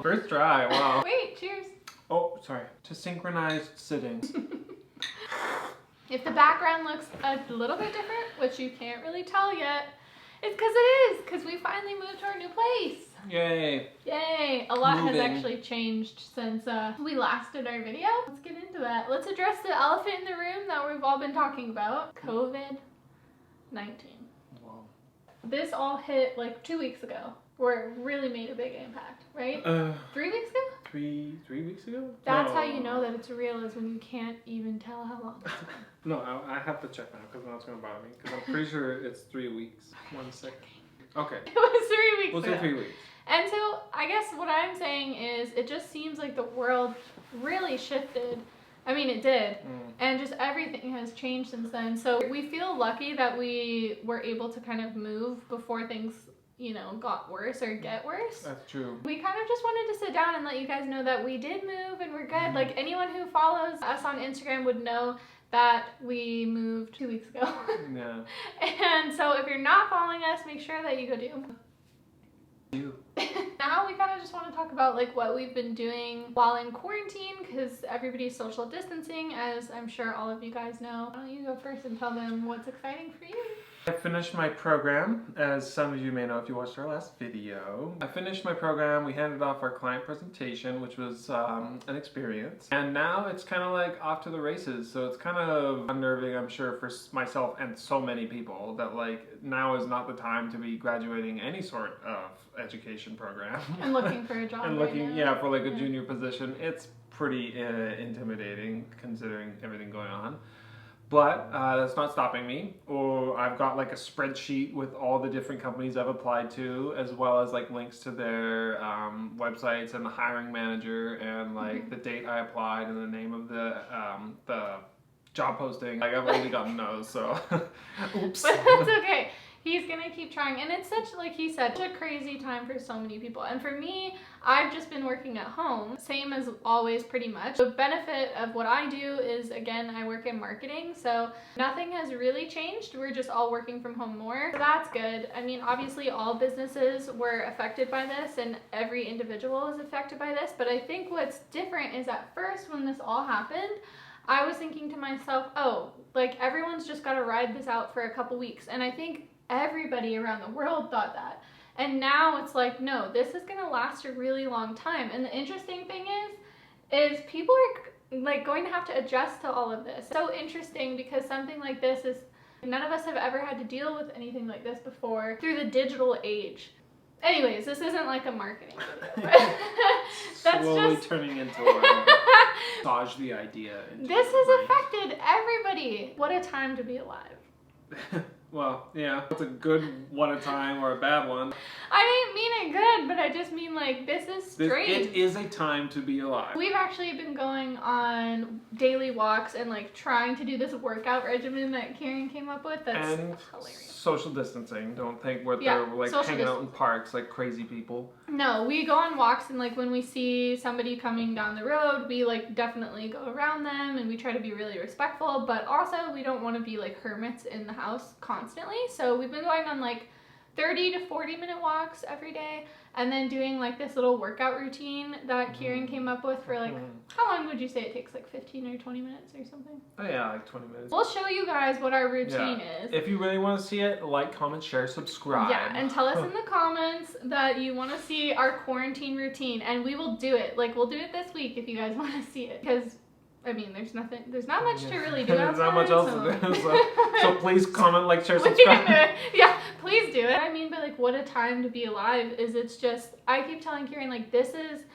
First try, wow. Wait, cheers. Oh, sorry. To synchronized sitting. If the background looks a little bit different, which you can't really tell yet, it's because it is, because we finally moved to our new place. Yay. Yay. A lot has actually changed since we last did our video. Let's get into that. Let's address the elephant in the room that we've all been talking about. COVID-19. Wow. This all hit like 2 weeks ago, where it really made a big impact, right? 3 weeks ago? 3 weeks ago? That's how you know that it's real, is when you can't even tell how long it's been. No, I have to check now because now it's going to bother me. Because I'm pretty sure it's 3 weeks. 1 second. Okay. It was 3 weeks We'll ago. say 3 weeks. And so I guess what I'm saying is it just seems like the world really shifted. I mean, it did. And just everything has changed since then. So we feel lucky that we were able to kind of move before things, you know, got worse or get worse. That's true. We kind of just wanted to sit down and let you guys know that we did move and we're good. Like anyone who follows us on Instagram would know that we moved 2 weeks ago. Yeah. And so if you're not following us, make sure that you go do. Now we kind of just want to talk about like what we've been doing while in quarantine, because everybody's social distancing, as I'm sure all of you guys know. Why don't you go first and tell them what's exciting for you? I finished my program, as some of you may know if you watched our last video. I finished my program, we handed off our client presentation, which was an experience. And now it's kind of like off to the races, so it's kind of unnerving, I'm sure, for myself and so many people, that like now is not the time to be graduating any sort of education program. And looking for a job. And right looking, now. yeah, for like a junior position. It's pretty intimidating considering everything going on. But that's not stopping me. Or I've got like a spreadsheet with all the different companies I've applied to, as well as like links to their websites and the hiring manager and like the date I applied and the name of the job posting. Like I've only gotten those, so oops. But that's okay. He's gonna keep trying, and it's such, like he said, such a crazy time for so many people. And for me, I've just been working at home, same as always pretty much. The benefit of what I do is, again, I work in marketing, so nothing has really changed. We're just all working from home more, so that's good. I mean, obviously all businesses were affected by this, and every individual is affected by this, but I think what's different is at first when this all happened, I was thinking to myself, oh, like everyone's just gotta ride this out for a couple weeks, and I think everybody around the world thought that. And now it's like, no, this is gonna last a really long time. And the interesting thing is people are like going to have to adjust to all of this. So interesting, because something like this is, none of us have ever had to deal with anything like this before through the digital age. Anyways, this isn't like a marketing video. That's slowly just turning into like massage the idea. This has affected everybody. What a time to be alive. Well, yeah, it's a good one a time or a bad one. I didn't mean it good, but I just mean like this is strange. It is a time to be alive. We've actually been going on daily walks and like trying to do this workout regimen that Kieran came up with. That's hilarious. Social distancing. Don't think they're like hanging out in parks like crazy people. No, we go on walks, and like when we see somebody coming down the road, we like definitely go around them and we try to be really respectful, but also we don't want to be like hermits in the house constantly. So we've been going on like 30 to 40 minute walks every day, and then doing like this little workout routine that Kieran came up with for like, how long would you say it takes? Like 15 or 20 minutes or something? Oh yeah, like 20 minutes. We'll show you guys what our routine is. If you really want to see it, like, comment, share, subscribe. Yeah, and tell us in the comments that you want to see our quarantine routine, and we will do it. Like, we'll do it this week if you guys want to see it, because I mean, there's not much to really do outside. There's not much else to do. So please comment, like, share, subscribe. Yeah, please do it. What I mean by like what a time to be alive is, it's just, I keep telling Kieran, like, this is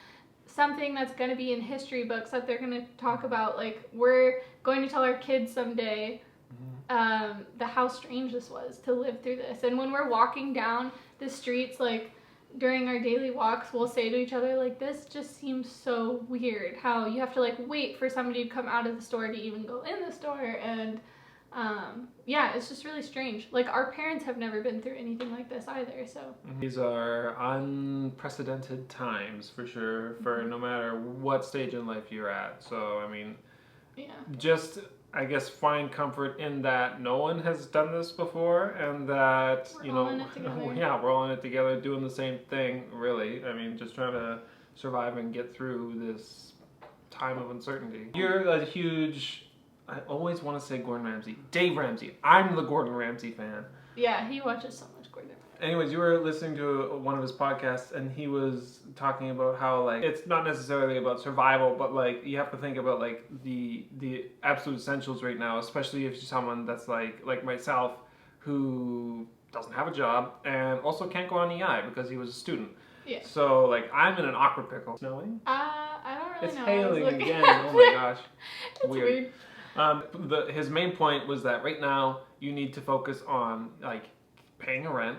something that's going to be in history books that they're going to talk about. Like, we're going to tell our kids someday how strange this was to live through this. And when we're walking down the streets, like, during our daily walks, we'll say to each other, like, this just seems so weird, how you have to like wait for somebody to come out of the store to even go in the store. And yeah, it's just really strange. Like, our parents have never been through anything like this either, so these are unprecedented times for sure, for no matter what stage in life you're at. So I mean, yeah, just, I guess, find comfort in that no one has done this before, and that we're all in it together, doing the same thing, really. I mean, just trying to survive and get through this time of uncertainty. You're a huge, I always want to say Gordon Ramsay. Dave Ramsay. I'm the Gordon Ramsay fan. Yeah, he watches so much Gordon Ramsay. Anyways, you were listening to one of his podcasts, and he was talking about how, like, it's not necessarily about survival, but, like, you have to think about, like, the absolute essentials right now, especially if you're someone that's, like myself, who doesn't have a job, and also can't go on EI because he was a student. Yeah. So, like, I'm in an awkward pickle. Snowing? I don't really It's know. hailing again. Oh my gosh. It's weird. His main point was that right now you need to focus on, like, paying a rent,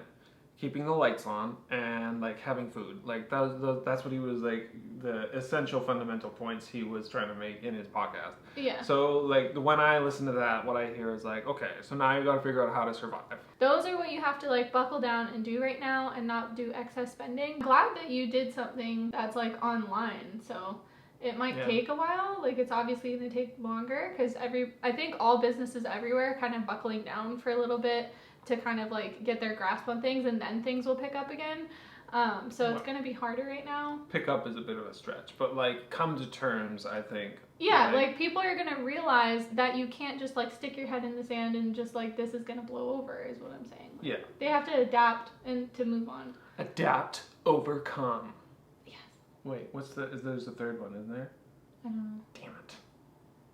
keeping the lights on, and, like, having food. Like, that's what he was, like, the essential fundamental points he was trying to make in his podcast. Yeah. So, like, when I listen to that, what I hear is like, okay, so now you got to figure out how to survive. Those are what you have to, like, buckle down and do right now and not do excess spending. I'm glad that you did something that's, like, online, so it might take a while. Like, it's obviously going to take longer because I think all businesses everywhere are kind of buckling down for a little bit to kind of, like, get their grasp on things, and then things will pick up again. So it's going to be harder right now. Pick up is a bit of a stretch, but, like, come to terms, I think. Yeah, like, people are going to realize that you can't just, like, stick your head in the sand and just, like, this is going to blow over, is what I'm saying. Yeah. They have to adapt and to move on. Adapt, overcome. Yes. Wait, there's a third one, isn't there? I don't know. Damn it.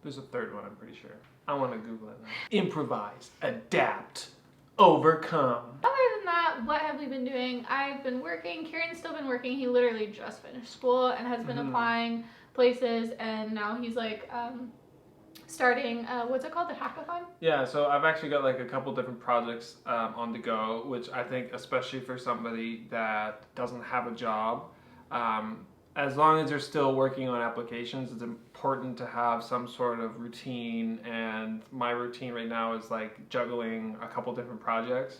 There's a third one, I'm pretty sure. I want to Google it now. Improvise, adapt, overcome. Other than that, what have we been doing? I've been working. Kieran's still been working. He literally just finished school and has been applying places, and now he's, like, starting, what's it called? The hackathon? Yeah, so I've actually got, like, a couple different projects on the go, which I think, especially for somebody that doesn't have a job, as long as they're still working on applications, it's important to have some sort of routine, and my routine right now is, like, juggling a couple different projects.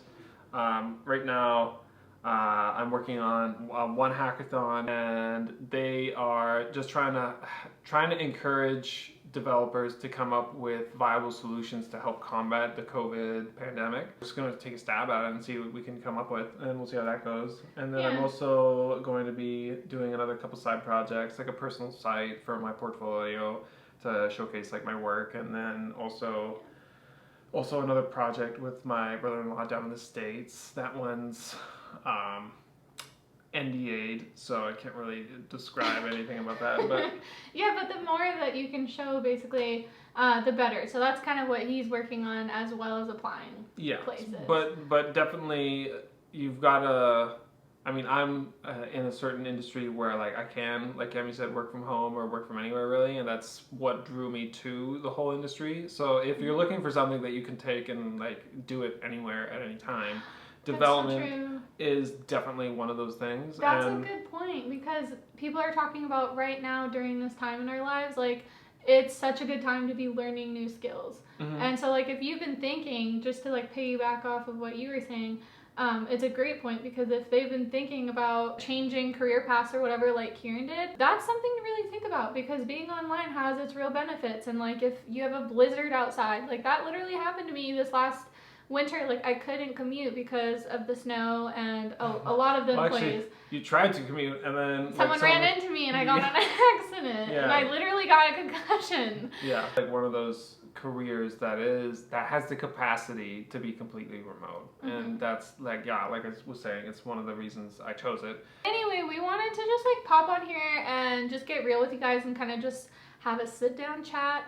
Right now, I'm working on one hackathon, and they are just trying to encourage developers to come up with viable solutions to help combat the COVID pandemic. We're just going to take a stab at it and see what we can come up with, and we'll see how that goes. And then I'm also going to be doing another couple side projects, like a personal site for my portfolio to showcase, like, my work, and then also another project with my brother-in-law down in the States. That one's NDA'd, so I can't really describe anything about that. But yeah, but the more that you can show, basically, the better. So that's kind of what he's working on, as well as applying places. But definitely, you've got to. I mean, I'm in a certain industry where, like, I can, like Cami said, work from home or work from anywhere, really, and that's what drew me to the whole industry. So if you're looking for something that you can take and, like, do it anywhere at any time, development is definitely one of those things. That's a good point, because people are talking about right now during this time in our lives, like, it's such a good time to be learning new skills. And so, like, if you've been thinking, just to, like, piggyback off of what you were saying, it's a great point, because if they've been thinking about changing career paths or whatever, like Kieran did, that's something to really think about, because being online has its real benefits. And, like, if you have a blizzard outside, like, that literally happened to me this last winter. Like, I couldn't commute because of the snow, and a lot of the employees. Actually, you tried to commute, and then someone ran into me, and I got in an accident, and I literally got a concussion. Yeah, like, one of those careers that has the capacity to be completely remote, and that's, like, like I was saying, it's one of the reasons I chose it. Anyway, we wanted to just, like, pop on here and just get real with you guys and kind of just have a sit down chat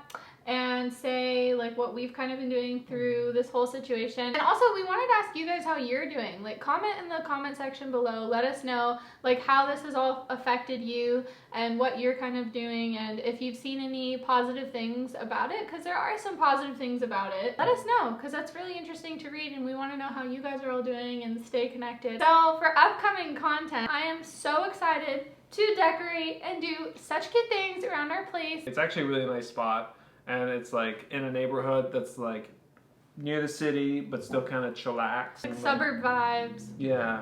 and say, like, what we've kind of been doing through this whole situation. And also, we wanted to ask you guys how you're doing. Like, comment in the comment section below. Let us know, like, how this has all affected you and what you're kind of doing, and if you've seen any positive things about it, because there are some positive things about it. Let us know, because that's really interesting to read, and we want to know how you guys are all doing and stay connected. So, for upcoming content, I am so excited to decorate and do such cute things around our place. It's actually a really nice spot. And it's, like, in a neighborhood that's, like, near the city, but still kind of chillax. Like, suburb vibes. Yeah.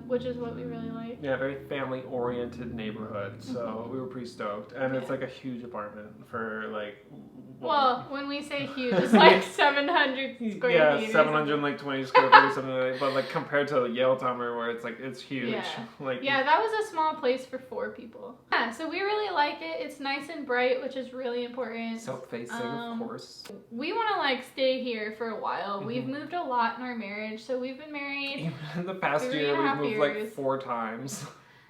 Which is what we really like. Yeah, very family-oriented neighborhood. So we were pretty stoked. And it's, like, a huge apartment for, like, Well, when we say huge, it's like 700 square meters. 720 square feet or something like that. But like compared to Yale Tower, where it's like it's huge. Yeah. Like Yeah, that was a small place for 4 people. Yeah, so we really like it. It's nice and bright, which is really important. South-facing, of course. We want to like stay here for a while. We've moved a lot in our marriage, so we've been married. Even in the past year, we've moved like 4 times.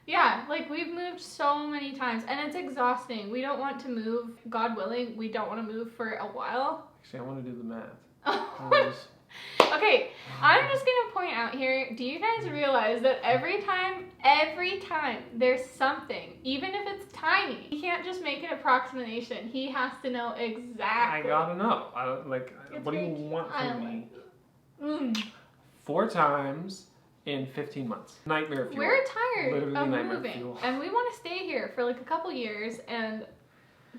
Yeah, like we've moved so many times, and it's exhausting. We don't want to move, God willing, we don't want to move for a while. Actually, I want to do the math. Okay, I'm just gonna point out here, do you guys realize that every time there's something, even if it's tiny, he can't just make an approximation. He has to know exactly. I gotta know. I don't, like, what do you want from me? 4 times in 15 months. Nightmare fuel. We're tired Literally of nightmare moving, fuel. and we want to stay here for like a couple years, and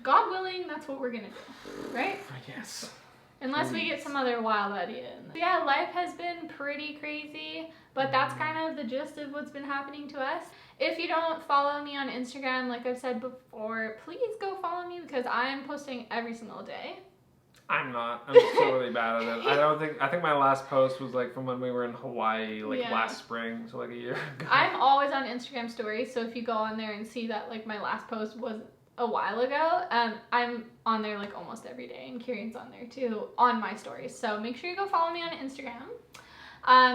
God willing, that's what we're gonna do, right? Yes. Unless we get some other wild idea. Yeah, life has been pretty crazy, but that's kind of the gist of what's been happening to us. If you don't follow me on Instagram, like I've said before, please go follow me because I'm posting every single day. I'm not. I'm totally bad at it. I think my last post was like from when we were in Hawaii, like last spring, so like a year ago. I'm always on Instagram stories, so if you go on there and see that like my last post was a while ago, I'm on there like almost every day, and Kieran's on there too on my stories. So make sure you go follow me on Instagram.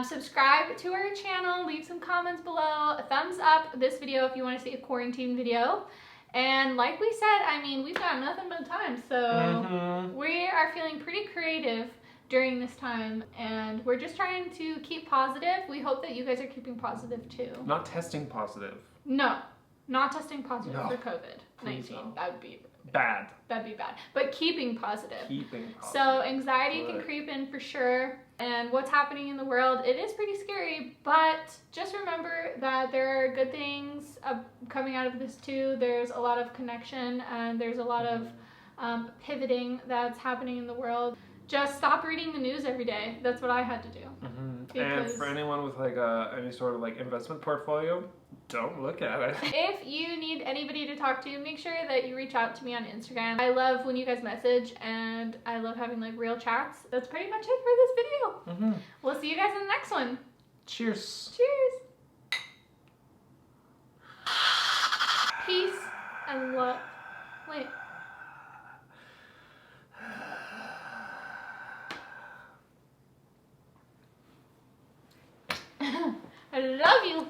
Subscribe to our channel, leave some comments below, a thumbs up this video if you want to see a quarantine video. And like we said, I mean, we've got nothing but time, so we are feeling pretty creative during this time, and we're just trying to keep positive. We hope that you guys are keeping positive too. Not testing positive. No, not testing positive for COVID-19. No. That would be bad. That'd be bad. But keeping positive. Keeping positive. So anxiety can creep in for sure. And what's happening in the world, it is pretty scary. But just remember that there are good things coming out of this too. There's a lot of connection, and there's a lot of pivoting that's happening in the world. Just stop reading the news every day. That's what I had to do. And for anyone with like any sort of like investment portfolio, don't look at it. If you need anybody to talk to, make sure that you reach out to me on Instagram. I love when you guys message, and I love having like real chats. That's pretty much it for this video. We'll see you guys in the next one. Cheers. Cheers. Peace and love. Wait. I love you.